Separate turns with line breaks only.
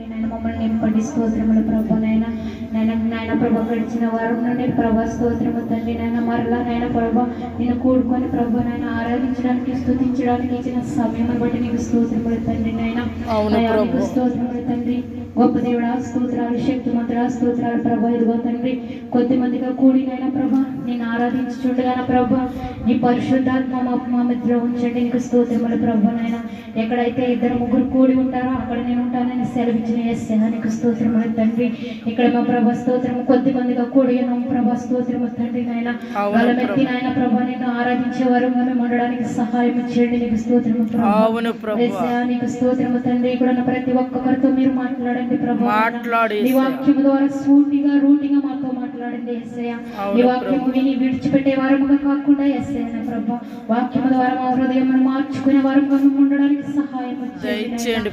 తండ్రి. నేను మమ్మల్ని నింపండి. స్తోత్రములు ప్రభా. నాయన ప్రభా, గడిచిన వారం నుండి ప్రభా స్తోత్రము తండ్రి. నాయన మరలా నాయన ప్రభా నేను కూడుకొని ప్రభా నాయన ఆరాధించడానికి స్తుతించడానికి ఇచ్చిన సమయం బట్టి నీకు స్తోత్రములు తండ్రి. నాయన నీకు స్తోత్రములు తండ్రి. గొప్ప దేవుడా స్తోత్రాలు, శక్తిమంతుడా స్తోత్రాలు ప్రభా. ఇదిగో తండ్రి, కొద్ది మందిగా కూడినైనా ప్రభా నేను ఆరాధించుచుండగాన ప్రభా నీ పరిశుద్ధాత్మ మా మధ్యలో ఉంచండి. నీకు స్తోత్రములు ప్రభా. నాయన ఎక్కడైతే 2-3 కూడి ఉంటారో అక్కడ నేను ఉంటానని సెలవిచ్చిన యేసయ్యా నీకు స్తోత్రములు తండ్రి. ఇక్కడ మా ప్రభా స్తోత్రము కొద్ది మందిగా కూడి ఉన్నాం ప్రభా స్తోత్రము తండ్రి. నాయన బలమెత్తి నాయన ప్రభా నేను ఆరాధించే వారు మేము ఉండడానికి సహాయం చేయండి. నీకు స్తోత్రము ప్రభా. యేసయ్యా నీకు స్తోత్రము తండ్రి. ఇక్కడ ఉన్న ప్రతి ఒక్కరితో మీరు మాట్లాడండి ప్రభా. నీ వాక్యము ద్వారా సూటిగా రూటిగా మాతో మాట్లాడండి యేసయ్యా. నీ వాక్యము విని విడిచిపెట్టే వారముగా కాకుండా యేసయ్యా ప్రభా వాక్యము ద్వారా మా హృదయమును మార్చుకునే వారముగా ఉండడానికి సహాయం చేయండి.